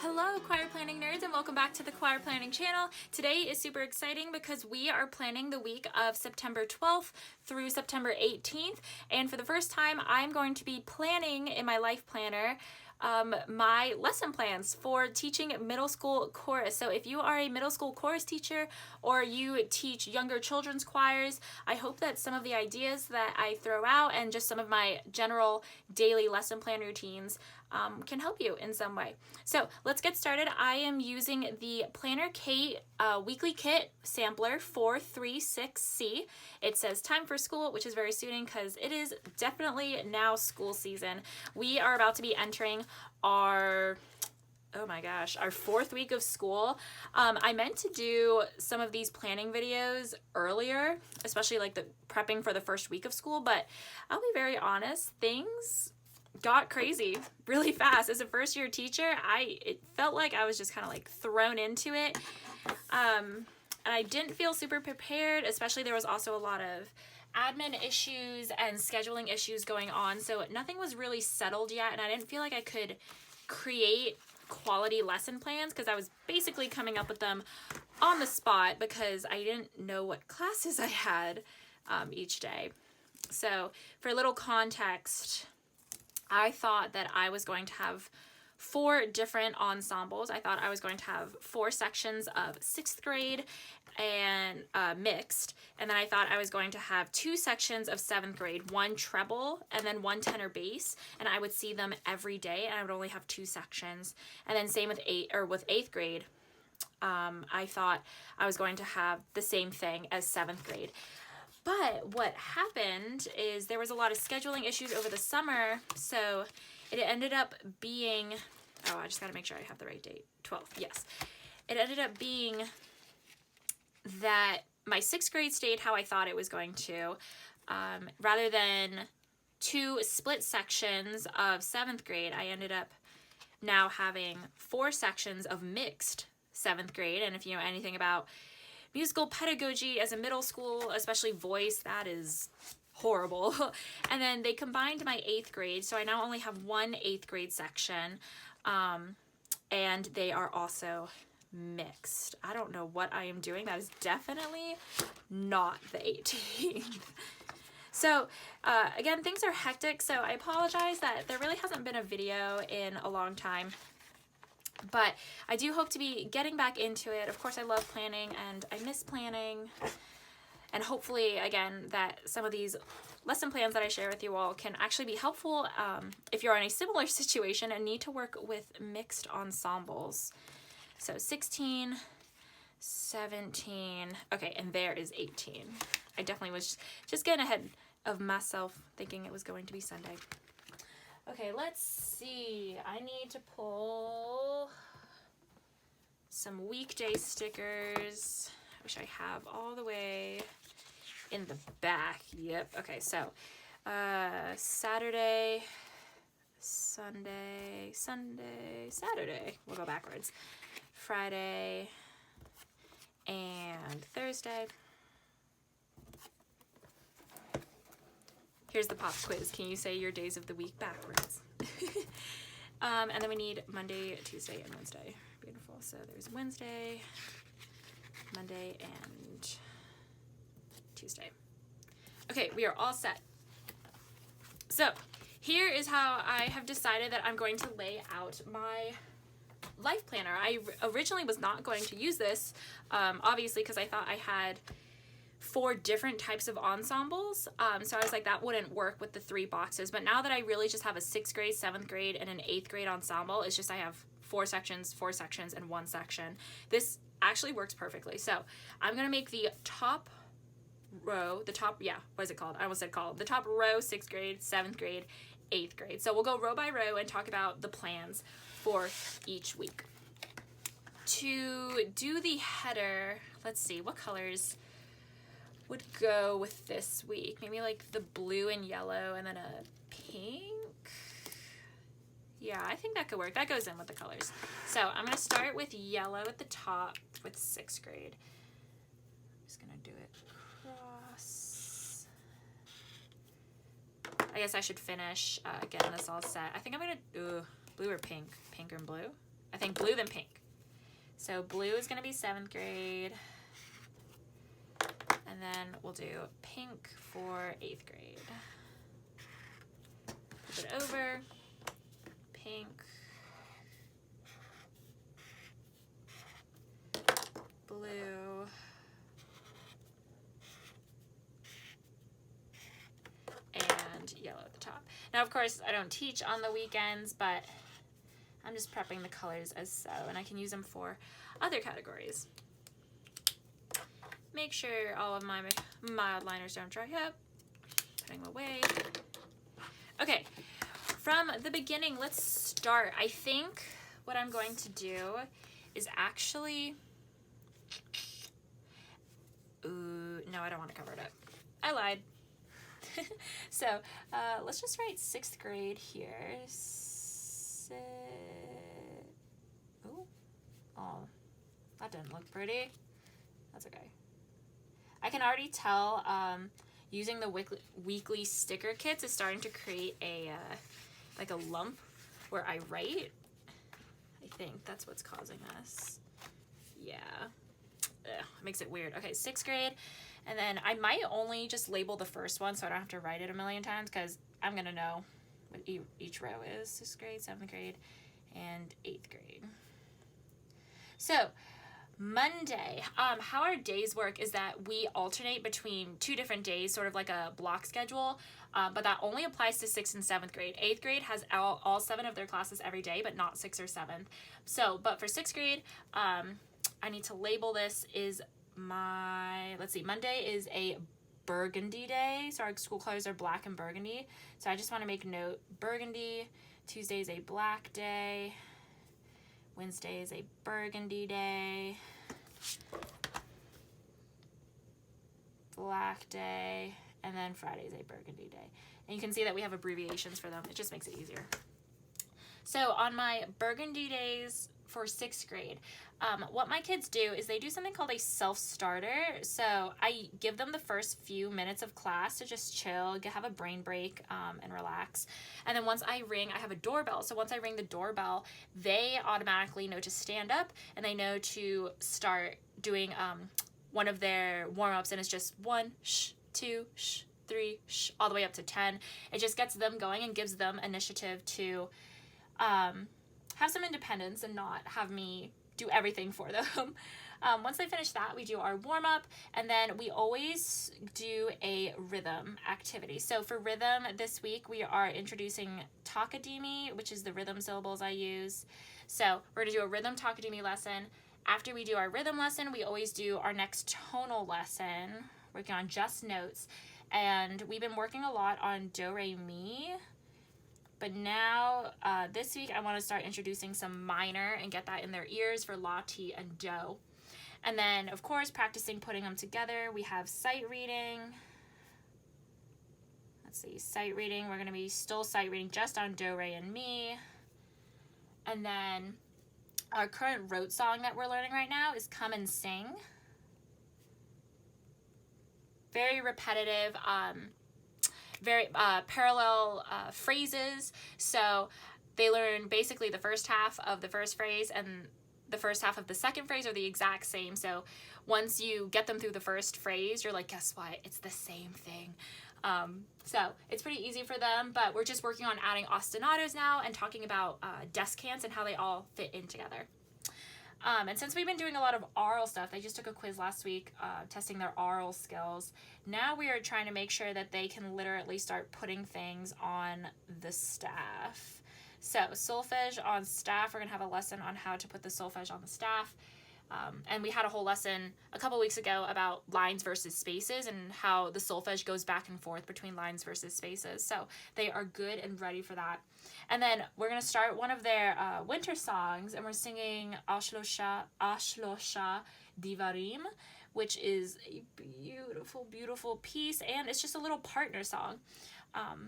Hello choir planning nerds, and welcome back to the choir planning channel. Today is super exciting because we are planning the week of September 12th through September 18th, and for the first time I'm going to be planning in my life planner my lesson plans for teaching middle school chorus. So if you are a middle school chorus teacher or you teach younger children's choirs, I hope that some of the ideas that I throw out and just some of my general daily lesson plan routines can help you in some way. So let's get started. I am using the Planner K weekly kit sampler 436C. It says time for school, which is very suiting because it is definitely now school season. We are about to be entering our our fourth week of school. I meant to do some of these planning videos earlier, especially like the prepping for the first week of school, but I'll be very honest, things got crazy really fast. As a first year teacher, it felt like I was just kind of like thrown into it. And I didn't feel super prepared, especially there was also a lot of admin issues and scheduling issues going on. So nothing was really settled yet, and I didn't feel like I could create quality lesson plans because I was basically coming up with them on the spot because I didn't know what classes I had each day. So for a little context, I thought that I was going to have 4 different ensembles. I thought I was going to have 4 sections of 6th grade and mixed, and then I thought I was going to have 2 sections of 7th grade, 1 treble and then 1 tenor bass, and I would see them every day, and I would only have 2 sections. And then same with 8th grade. I thought I was going to have the same thing as 7th grade. But what happened is there was a lot of scheduling issues over the summer, so it ended up being, I just gotta make sure I have the right date, 12th, yes. It ended up being that my 6th grade stayed how I thought it was going to. Rather than 2 split sections of 7th grade, I ended up now having 4 sections of mixed 7th grade, and if you know anything about musical pedagogy as a middle school, especially voice, that is horrible. And then they combined my 8th grade, so I now only have 1 8th grade section, and they are also mixed. I don't know what I am doing. That is definitely not the 18th. So again, things are hectic, so I apologize that there really hasn't been a video in a long time. But I do hope to be getting back into it. Of course, I love planning and I miss planning. And hopefully, again, that some of these lesson plans that I share with you all can actually be helpful if you're in a similar situation and need to work with mixed ensembles. So 16, 17, okay, and there is 18. I definitely was just getting ahead of myself thinking it was going to be Sunday. Okay, let's see. I need to pull some weekday stickers, which I have all the way in the back. Yep. Okay, so Saturday, Sunday, Saturday. We'll go backwards. Friday and Thursday. Here's the pop quiz. Can you say your days of the week backwards? And then we need Monday, Tuesday, and Wednesday. Beautiful. So there's Wednesday, Monday, and Tuesday. Okay, we are all set. So here is how I have decided that I'm going to lay out my life planner. I originally was not going to use this, obviously, because I thought I had 4 different types of ensembles, so I was like, that wouldn't work with the 3 boxes. But now that I really just have a 6th grade, 7th grade, and an 8th grade ensemble, it's just I have 4 sections, and 1 section. This actually works perfectly. So I'm gonna make the top row, the top row, 6th grade, 7th grade, 8th grade. So we'll go row by row and talk about the plans for each week. To do the header, let's see, what colors would go with this week? Maybe like the blue and yellow and then a pink. Yeah, I think that could work. That goes in with the colors. So I'm going to start with yellow at the top with 6th grade. I'm just going to do it across. I guess I should finish getting this all set. I think I'm going to do blue or pink. Pink and blue. I think blue then pink. So blue is going to be 7th grade. And then we'll do pink for 8th grade. Flip it over. Pink. Blue. And yellow at the top. Now, of course, I don't teach on the weekends, but I'm just prepping the colors as so, and I can use them for other categories. Make sure all of my mild liners don't dry up. Putting them away. Okay, from the beginning, let's start. I think what I'm going to do is actually... Ooh, no, I don't want to cover it up. I lied. So, let's just write 6th grade here. Oh, that didn't look pretty. That's okay. I can already tell using the weekly sticker kits is starting to create a like a lump where I write. I think that's what's causing this. Yeah. Ugh, it makes it weird. Okay, 6th grade. And then I might only just label the first one so I don't have to write it a million times because I'm going to know what each row is. 6th grade, 7th grade, and 8th grade. So, Monday, how our days work is that we alternate between 2 different days, sort of like a block schedule, but that only applies to 6th and 7th grade. 8th grade has all 7 of their classes every day, but not 6th or 7th. So, but for 6th grade, I need to label this is Monday is a burgundy day, so our school colors are black and burgundy. So I just want to make note, burgundy. Tuesday is a black day. Wednesday is a burgundy day. Black day. And then Friday is a burgundy day. And you can see that we have abbreviations for them. It just makes it easier. So on my burgundy days for 6th grade, what my kids do is they do something called a self-starter. So I give them the first few minutes of class to just chill, have a brain break, and relax. And then once I ring, I have a doorbell. So once I ring the doorbell, they automatically know to stand up and they know to start doing one of their warm-ups, and it's just 1, shh, 2, shh, 3, shh, all the way up to 10. It just gets them going and gives them initiative to have some independence and not have me do everything for them. Once they finish that, we do our warm-up, and then we always do a rhythm activity. So for rhythm this week, we are introducing Takadimi, which is the rhythm syllables I use. So we're going to do a rhythm Takadimi lesson. After we do our rhythm lesson, we always do our next tonal lesson, working on just notes. And we've been working a lot on do, re, mi. But now, this week, I want to start introducing some minor and get that in their ears for la, ti, and do. And then, of course, practicing putting them together. We have sight reading. Let's see, sight reading. We're going to be still sight reading just on do, re, and mi. And then our current rote song that we're learning right now is Come and Sing. Very repetitive, very parallel phrases. So they learn basically the first half of the first phrase and the first half of the second phrase are the exact same. So once you get them through the first phrase, you're like, guess what? It's the same thing. So it's pretty easy for them, but we're just working on adding ostinatos now and talking about descants and how they all fit in together. And since we've been doing a lot of oral stuff, they just took a quiz last week testing their oral skills. Now we are trying to make sure that they can literally start putting things on the staff. So solfege on staff, we're going to have a lesson on how to put the solfege on the staff. And we had a whole lesson a couple weeks ago about lines versus spaces and how the solfege goes back and forth between lines versus spaces. So they are good and ready for that. And then we're going to start one of their winter songs, and we're singing Ashlosha Divarim, which is a beautiful, beautiful piece, and it's just a little partner song.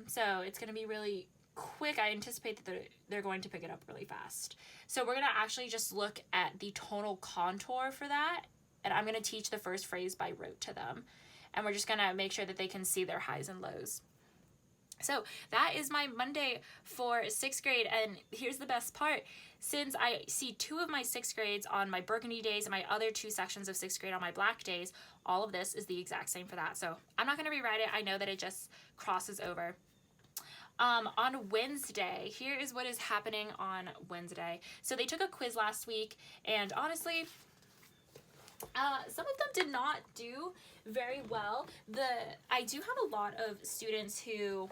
So it's going to be really quick. I anticipate that they're going to pick it up really fast. So we're going to actually just look at the tonal contour for that, and I'm going to teach the first phrase by rote to them. And we're just going to make sure that they can see their highs and lows. So that is my Monday for 6th grade, and here's the best part. Since I see 2 of my 6th grades on my burgundy days and my other 2 sections of 6th grade on my black days, all of this is the exact same for that. So I'm not going to rewrite it. I know that it just crosses over. On Wednesday, here is what is happening on Wednesday. So they took a quiz last week, and honestly, some of them did not do very well. I do have a lot of students who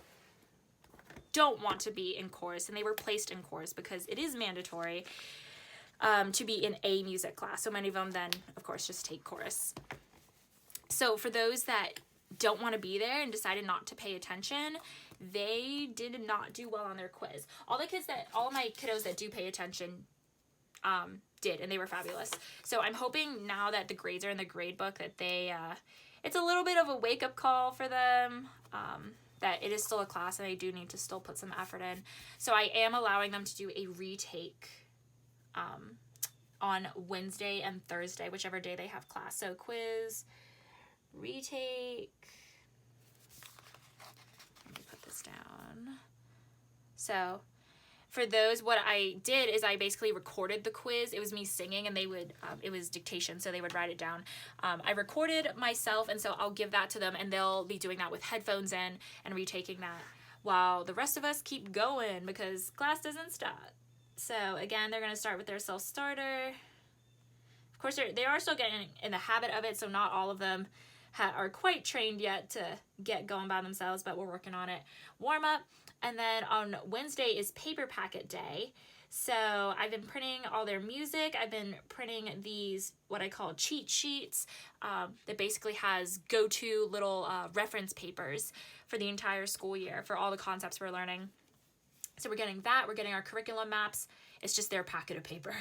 don't want to be in chorus, and they were placed in chorus because it is mandatory to be in a music class. So many of them then, of course, just take chorus. So for those that don't want to be there and decided not to pay attention, they did not do well on their quiz. All of my kiddos that do pay attention did, and they were fabulous. So I'm hoping now that the grades are in the grade book that it's a little bit of a wake-up call for them, that it is still a class and they do need to still put some effort in. So I am allowing them to do a retake on Wednesday and Thursday, whichever day they have class. So quiz, retake. Let me put this down. So for those, what I did is I basically recorded the quiz. It was me singing, and they would, it was dictation, so they would write it down. I recorded myself, and so I'll give that to them, and they'll be doing that with headphones in and retaking that while the rest of us keep going because class doesn't stop. So again, they're going to start with their self-starter. Of course, they are still getting in the habit of it, so not all of them are quite trained yet to get going by themselves, but we're working on it. Warm up. And then on Wednesday is paper packet day. So I've been printing all their music. I've been printing these, what I call cheat sheets, that basically has go-to little reference papers for the entire school year for all the concepts we're learning. So we're getting that. We're getting our curriculum maps. It's just their packet of paper.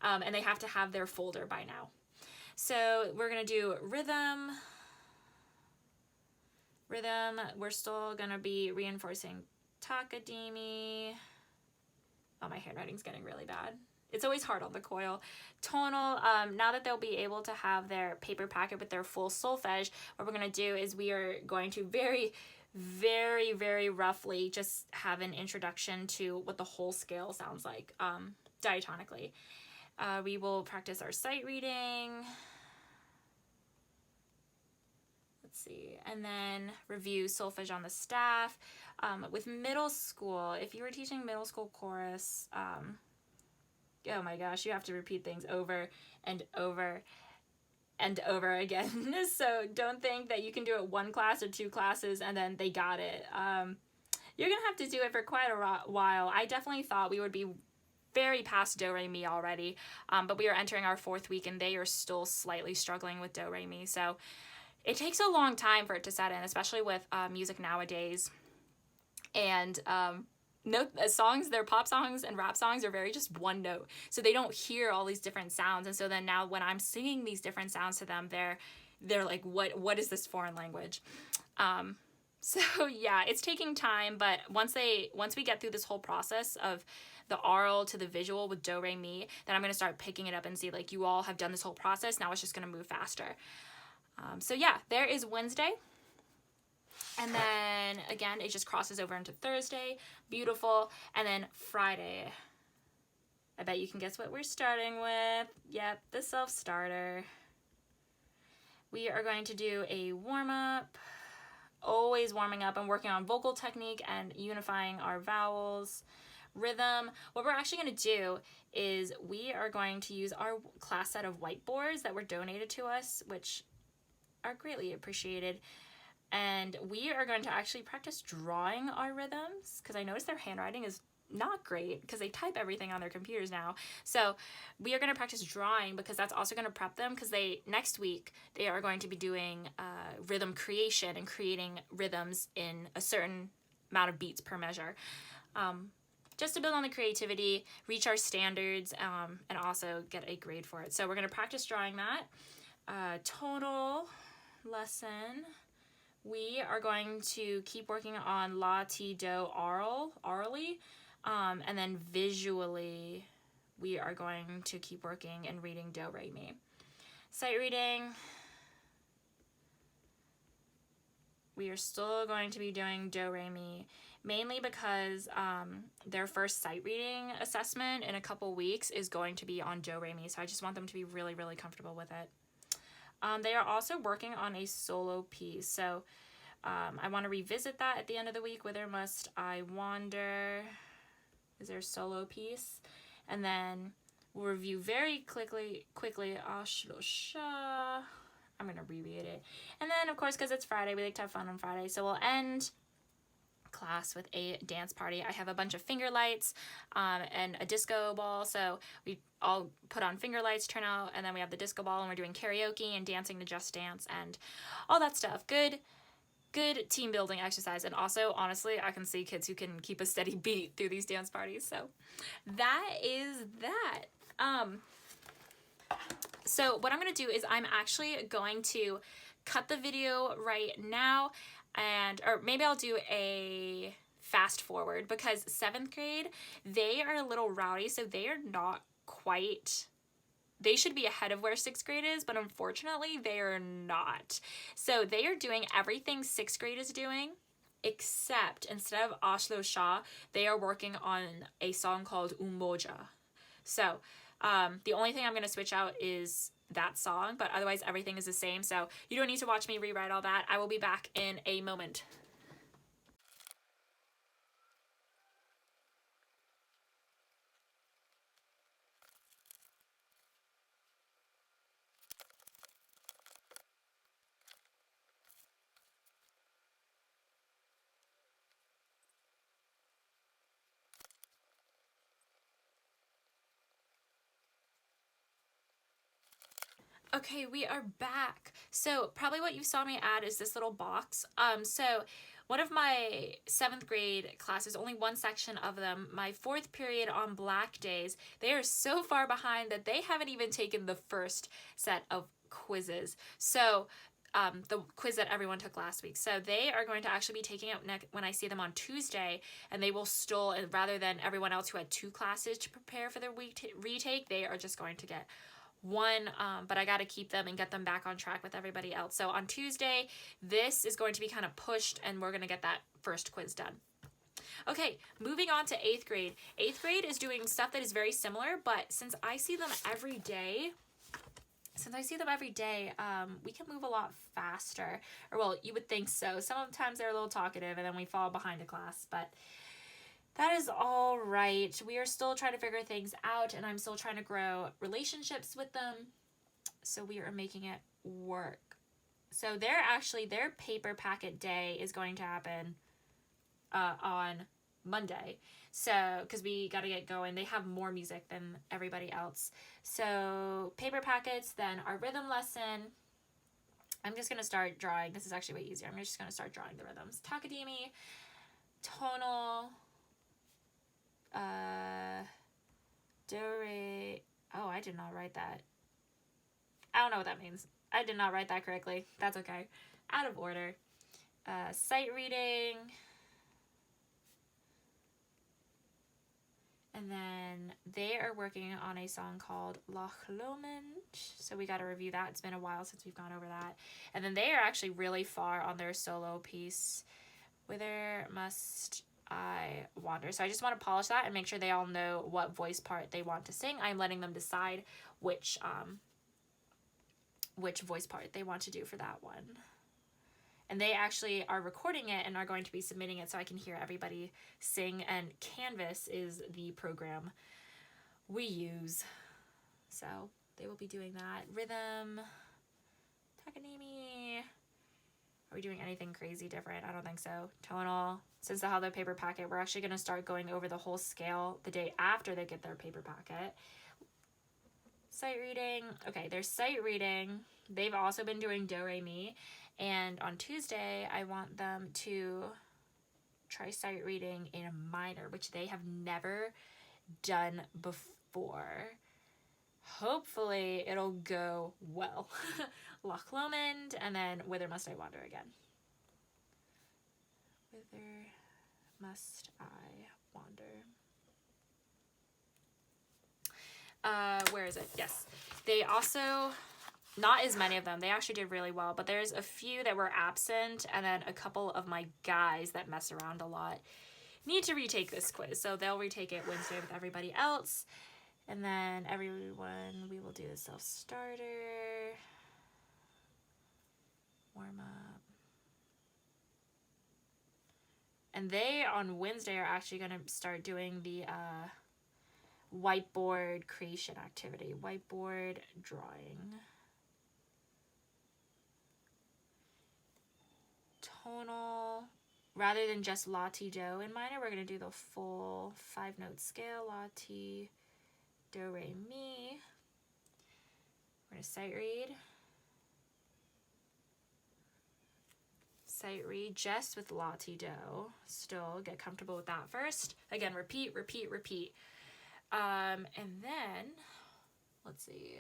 And they have to have their folder by now. So we're going to do rhythm. We're still going to be reinforcing Takadimi. Oh, my handwriting's getting really bad. It's always hard on the coil. Tonal, now that they'll be able to have their paper packet with their full solfege, what we're going to do is we are going to very, very, very roughly just have an introduction to what the whole scale sounds like diatonically. We will practice our sight reading. Let's see, and then review solfege on the staff. With middle school, if you were teaching middle school chorus, oh my gosh, you have to repeat things over and over and over again. So don't think that you can do it 1 class or 2 classes and then they got it. You're gonna have to do it for quite a while. I definitely thought we would be very past do re mi already, but we are entering our 4th week and they are still slightly struggling with do re mi. So it takes a long time for it to set in, especially with music nowadays. And songs, their pop songs and rap songs are very just one note. So they don't hear all these different sounds. And so then now when I'm singing these different sounds to them, they're like, what is this foreign language? So yeah, it's taking time, but once we get through this whole process of the aural to the visual with do, re, mi, then I'm going to start picking it up and see, like, you all have done this whole process. Now it's just going to move faster. So yeah, there is Wednesday. And then again, it just crosses over into Thursday. Beautiful. And then Friday. I bet you can guess what we're starting with. Yep, the self-starter. We are going to do a warm-up. Always warming up and working on vocal technique and unifying our vowels. Rhythm. What we're actually going to do is we are going to use our class set of whiteboards that were donated to us, which are greatly appreciated. And we are going to actually practice drawing our rhythms, because I noticed their handwriting is not great because they type everything on their computers now. So we are going to practice drawing because that's also going to prep them, because next week they are going to be doing rhythm creation and creating rhythms in a certain amount of beats per measure. Just to build on the creativity, reach our standards, and also get a grade for it. So we're going to practice drawing that. Tonal lesson. We are going to keep working on la, ti, do, orally, and then visually we are going to keep working and reading do, re, mi. Sight reading. we are still going to be doing Do Re Mi, mainly because their first sight reading assessment in a couple weeks is going to be on Do Re Mi, so I just want them to be really, really comfortable with it. They are also working on a solo piece, so I want to revisit that at the end of the week. Whither Must I Wander is their solo piece, and then we'll review very quickly Ashlosha. I'm going to abbreviate it. And then, of course, because it's Friday, we like to have fun on Friday. So we'll end class with a dance party. I have a bunch of finger lights and a disco ball. So we all put on finger lights, turn out, and then we have the disco ball, and we're doing karaoke and dancing to Just Dance and all that stuff. Good team building exercise. And also, honestly, I can see kids who can keep a steady beat through these dance parties. So that is that. So what I'm going to do is I'm actually going to cut the video right now, or maybe I'll do a fast forward, because 7th grade, they are a little rowdy, so they are not quite, they should be ahead of where 6th grade is, but unfortunately they are not. So they are doing everything 6th grade is doing, except instead of Ashlo Shah, they are working on a song called Umboja. So the only thing I'm going to switch out is that song, but otherwise everything is the same. So you don't need to watch me rewrite all that. I will be back in a moment. Okay, we are back. So probably what you saw me add is this little box. So one of my 7th grade classes, only one section of them, my 4th period on Black Days, they are so far behind that they haven't even taken the first set of quizzes. So the quiz that everyone took last week. So they are going to actually be taking it when I see them on Tuesday, and they will still, rather than everyone else who had 2 classes to prepare for their week retake, they are just going to get one, but I got to keep them and get them back on track with everybody else. So on Tuesday, this is going to be kind of pushed, and we're going to get that first quiz done. Okay, moving on to 8th grade. 8th grade is doing stuff that is very similar, but since I see them every day, we can move a lot faster. Or, well, you would think so. Sometimes they're a little talkative, and then we fall behind a class, but that is all right. We are still trying to figure things out, and I'm still trying to grow relationships with them. So we are making it work. So their paper packet day is going to happen on Monday. So, because we got to get going. They have more music than everybody else. So paper packets, then our rhythm lesson. I'm just going to start drawing. This is actually way easier. I'm just going to start drawing the rhythms. Takadimi, tonal, do, re, oh, I did not write that. I don't know what that means. I did not write that correctly. That's okay. Out of order. Sight reading. And then they are working on a song called Loch Lomond. So we got to review that. It's been a while since we've gone over that. And then they are actually really far on their solo piece. Whither Must I Wander. So I just want to polish that and make sure they all know what voice part they want to sing. I'm letting them decide which voice part they want to do for that one. And they actually are recording it and are going to be submitting it so I can hear everybody sing. And Canvas is the program we use. So they will be doing that. Rhythm, Takanimi. Are we doing anything crazy different? I don't think so. Tonal. Since they'll have their paper packet, we're actually going to start going over the whole scale the day after they get their paper packet. Sight reading. Okay, there's sight reading. They've also been doing Do Re Mi. And on Tuesday, I want them to try sight reading in a minor, which they have never done before. Hopefully, it'll go well. Loch Lomond, and then Whither Must I Wander again. Whither Must I Wander? Where is it? Yes. They also not as many of them. They actually did really well, but there's a few that were absent, and then a couple of my guys that mess around a lot need to retake this quiz. So they'll retake it Wednesday with everybody else. And then everyone, we will do the self-starter, warm up. And they, on Wednesday, are actually going to start doing the whiteboard creation activity, whiteboard drawing. Tonal, rather than just la, ti, do in minor, we're going to do the full 5-note scale, la, ti, do, re, mi. We're going to sight read. Sight read just with la, ti, do. Still get comfortable with that first. Again, repeat, repeat, repeat. And then, let's see.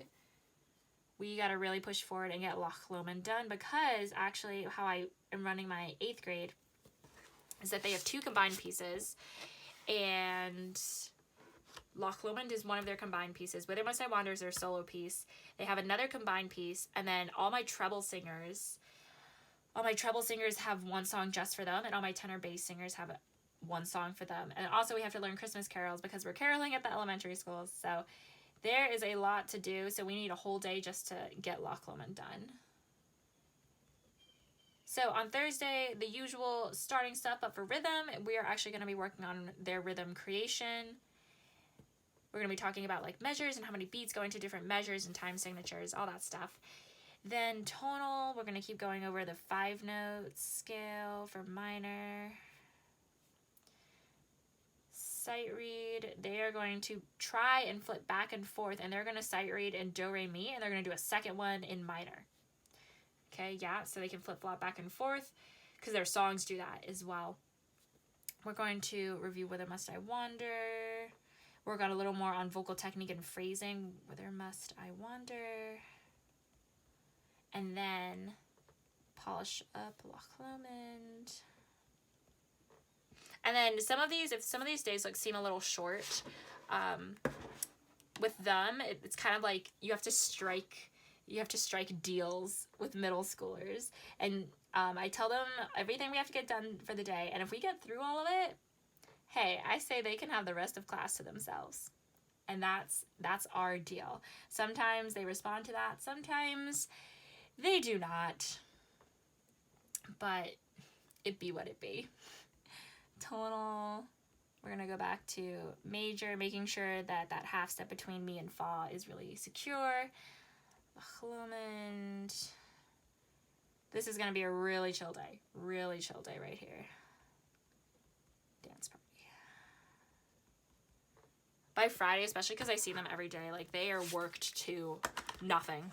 We got to really push forward and get Loch Lomond done, because actually how I am running my 8th grade is that they have 2 combined pieces, and Loch Lomond is one of their combined pieces. Whither Must I Wander is their solo piece. They have another combined piece, and then all my treble singers have one song just for them, and all my tenor bass singers have one song for them. And also we have to learn Christmas carols because we're caroling at the elementary schools. So there is a lot to do, so we need a whole day just to get Loch Lomond done. So on Thursday, the usual starting stuff, but for rhythm, we are actually going to be working on their rhythm creation. We're going to be talking about like measures and how many beats go into different measures and time signatures, all that stuff. Then tonal, we're going to keep going over the 5-note scale for minor. Sight read, they are going to try and flip back and forth, and they're going to sight read in do, re, mi, and they're going to do a second one in minor. Okay, yeah, so they can flip-flop back and forth because their songs do that as well. We're going to review Whither Must I Wander, work on a little more on vocal technique and phrasing, Whither Must I Wander, and then polish up Loch Lomond. And then if some of these days seem a little short, with them, it's kind of like you have to strike deals with middle schoolers. And I tell them everything we have to get done for the day. And if we get through all of it, hey, I say they can have the rest of class to themselves. And that's our deal. Sometimes they respond to that. Sometimes they do not. But it be what it be. Tonal, we're going to go back to major, making sure that that half step between mi and fa is really secure. Loch Lomond. This is going to be a really chill day right here. Dance party. By Friday, especially because I see them every day, like they are worked to nothing.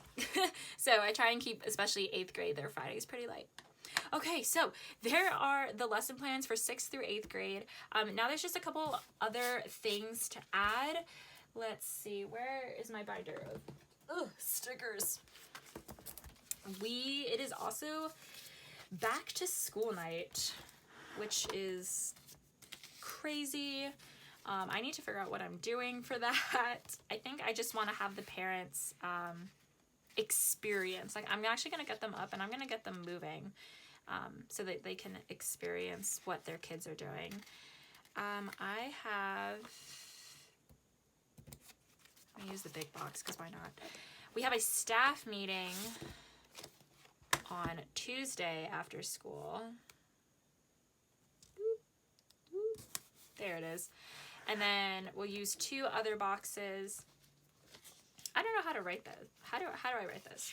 So I try and keep, especially 8th grade, their Fridays pretty light. Okay, so there are the lesson plans for 6th through 8th grade. Now there's just a couple other things to add. Let's see, where is my binder of stickers? It is also back to school night, which is crazy. I need to figure out what I'm doing for that. I think I just want to have the parents experience. Like I'm actually going to get them up and I'm going to get them moving. So that they can experience what their kids are doing. I'm gonna use the big box because why not? We have a staff meeting on Tuesday after school. There it is. And then we'll use 2 other boxes. I don't know how to write this. How do I write this?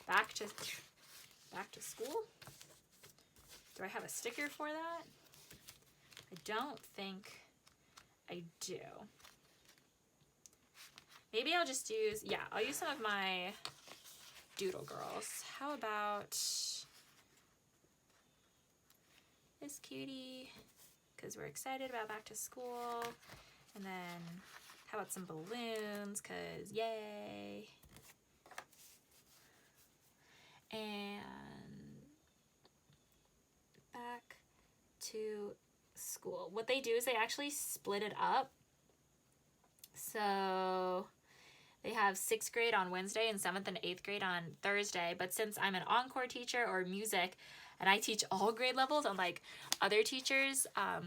Back to school? Do I have a sticker for that? I don't think I do. Maybe I'll just use, I'll use some of my Doodle Girls. How about this cutie? Because we're excited about back to school. And then how about some balloons? Because yay. And back to school. What they do is they actually split it up. So They have 6th grade on Wednesday and 7th and 8th grade on Thursday. But since I'm an encore teacher or music, and I teach all grade levels, unlike other teachers, I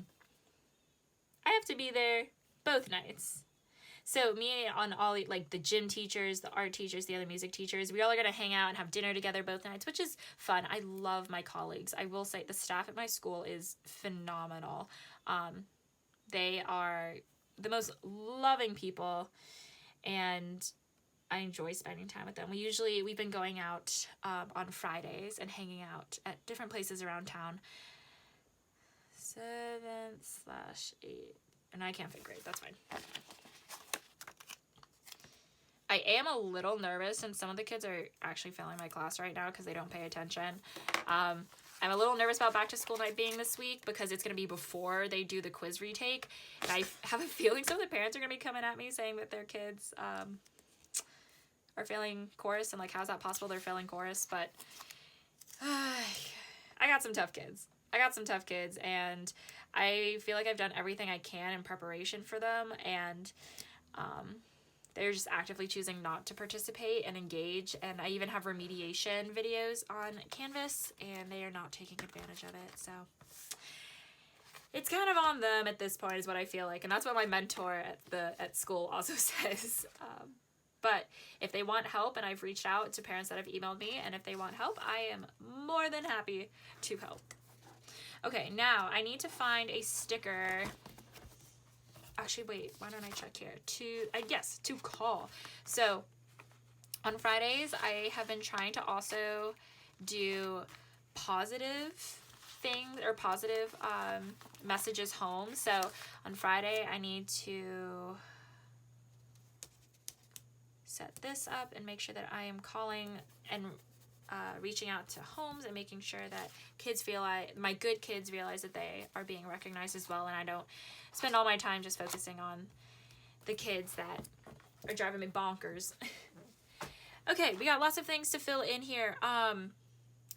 have to be there both nights. So me on all, like, the gym teachers, the art teachers, the other music teachers, we all are going to hang out and have dinner together both nights, which is fun. I love my colleagues. I will say the staff at my school is phenomenal. They are the most loving people, and I enjoy spending time with them. We've been going out on Fridays and hanging out at different places around town. 7/8. And I can't fit grade. That's fine. I am a little nervous, and some of the kids are actually failing my class right now because they don't pay attention. I'm a little nervous about back to school night being this week because it's going to be before they do the quiz retake. And I have a feeling some of the parents are going to be coming at me saying that their kids are failing chorus, and like, how's that possible they're failing chorus? But I got some tough kids. And I feel like I've done everything I can in preparation for them, and they're just actively choosing not to participate and engage. And I even have remediation videos on Canvas, and they are not taking advantage of it. So it's kind of on them at this point, is what I feel like. And that's what my mentor at school also says. But if they want help, and I've reached out to parents that have emailed me, and if they want help, I am more than happy to help. Okay, now I need to find a sticker. Actually, wait, why don't I check here? To call. So on Fridays, I have been trying to also do positive things or positive messages home. So on Friday, I need to set this up and make sure that I am calling and reaching out to homes and making sure that my good kids realize that they are being recognized as well, and I don't spend all my time just focusing on the kids that are driving me bonkers. Okay, we got lots of things to fill in here.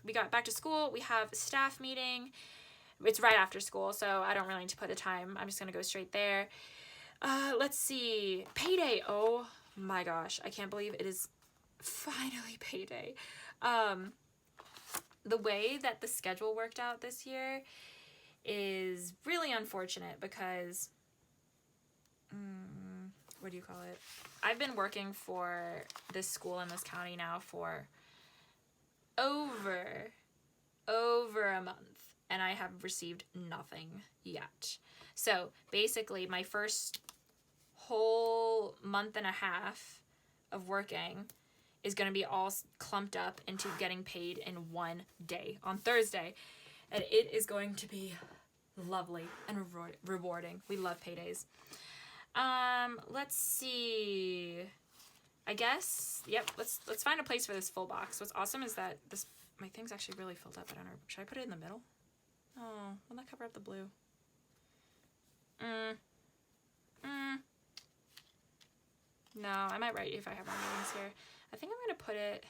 We got back to school. We have a staff meeting. It's right after school, so I don't really need to put a time. I'm just going to go straight there. Let's see. Payday. Oh my gosh. I can't believe it is finally payday. The way that the schedule worked out this year is really unfortunate because, what do you call it? I've been working for this school in this county now for over a month, and I have received nothing yet. So basically my first whole month and a half of working is going to be all clumped up into getting paid in one day on Thursday. And it is going to be lovely and rewarding. We love paydays. Let's see. I guess, yep, let's find a place for this full box. What's awesome is that my thing's actually really filled up. I don't know. Should I put it in the middle? Oh, will that cover up the blue? No, I might write if I have my meetings here. I think I'm going to put it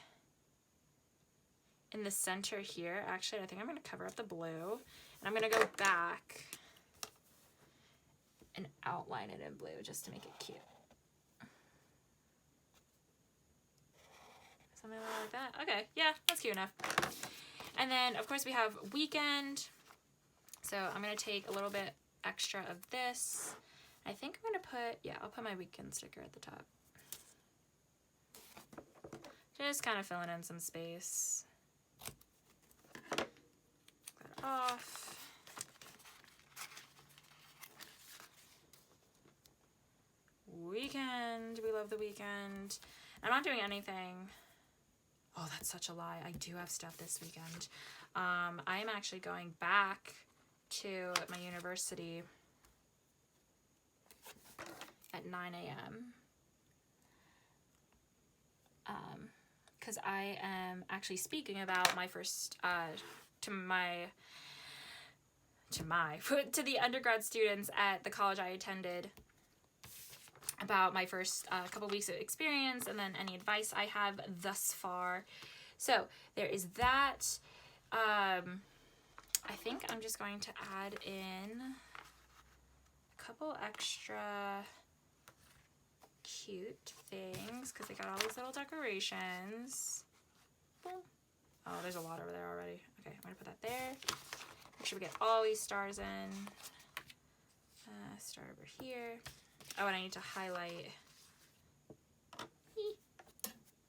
in the center here. Actually, I think I'm going to cover up the blue. And I'm going to go back and outline it in blue just to make it cute. Something like that. Okay, yeah, that's cute enough. And then, of course, we have weekend. So I'm going to take a little bit extra of this. I think I'm going to put, I'll put my weekend sticker at the top. Just kind of filling in some space. Cut it off. Weekend. We love the weekend. I'm not doing anything. Oh, that's such a lie. I do have stuff this weekend. I'm actually going back to my university at 9 a.m. Because I am actually speaking about my first, to the undergrad students at the college I attended about my first couple weeks of experience and then any advice I have thus far. So there is that. I think I'm just going to add in a couple extra cute things because they got all these little decorations. Boom. Oh, there's a lot over there already. Okay, I'm gonna put that there. Make sure we get all these stars in. Start over here. Oh, and I need to highlight.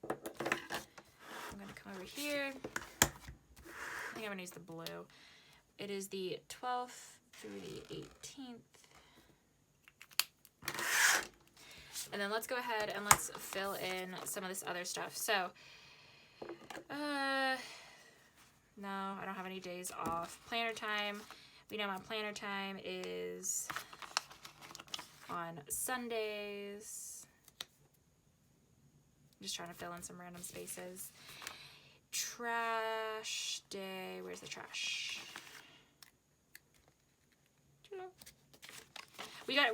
I'm gonna come over here. I think I'm gonna use the blue. It is the 12th through the 18th. And then let's go ahead and let's fill in some of this other stuff. So, no, I don't have any days off. Planner time. We know my planner time is on Sundays. I'm just trying to fill in some random spaces. Trash day. Where's the trash?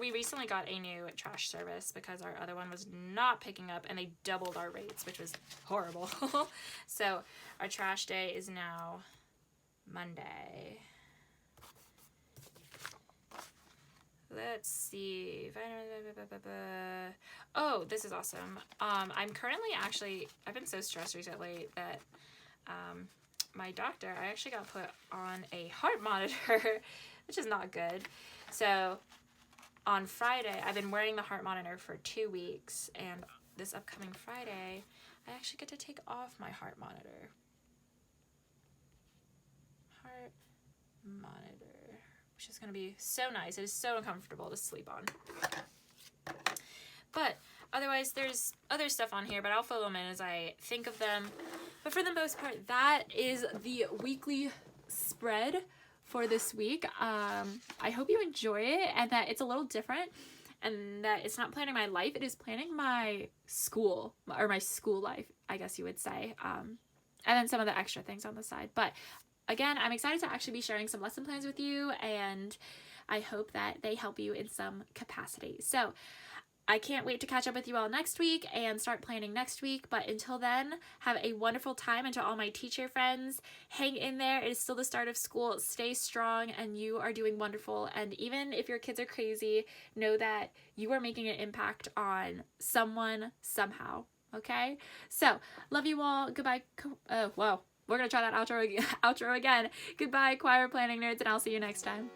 We recently got a new trash service because our other one was not picking up, and they doubled our rates, which was horrible. So our trash day is now Monday. Let's see. Oh, this is awesome. I'm currently I've been so stressed recently that my doctor, I actually got put on a heart monitor, which is not good. So on Friday, I've been wearing the heart monitor for 2 weeks, and this upcoming Friday, I actually get to take off my heart monitor. Heart monitor, which is going to be so nice. It is so uncomfortable to sleep on. But otherwise, there's other stuff on here, but I'll fill them in as I think of them. But for the most part, that is the weekly spread for this week. I hope you enjoy it and that it's a little different and that it's not planning my life. It is planning my school, or my school life, I guess you would say. And then some of the extra things on the side. But again, I'm excited to actually be sharing some lesson plans with you, and I hope that they help you in some capacity. So I can't wait to catch up with you all next week and start planning next week. But until then, have a wonderful time. And to all my teacher friends, hang in there. It is still the start of school. Stay strong, and you are doing wonderful. And even if your kids are crazy, know that you are making an impact on someone somehow. Okay? So, love you all. Goodbye. Whoa. We're going to try that outro again. Goodbye, choir planning nerds, and I'll see you next time.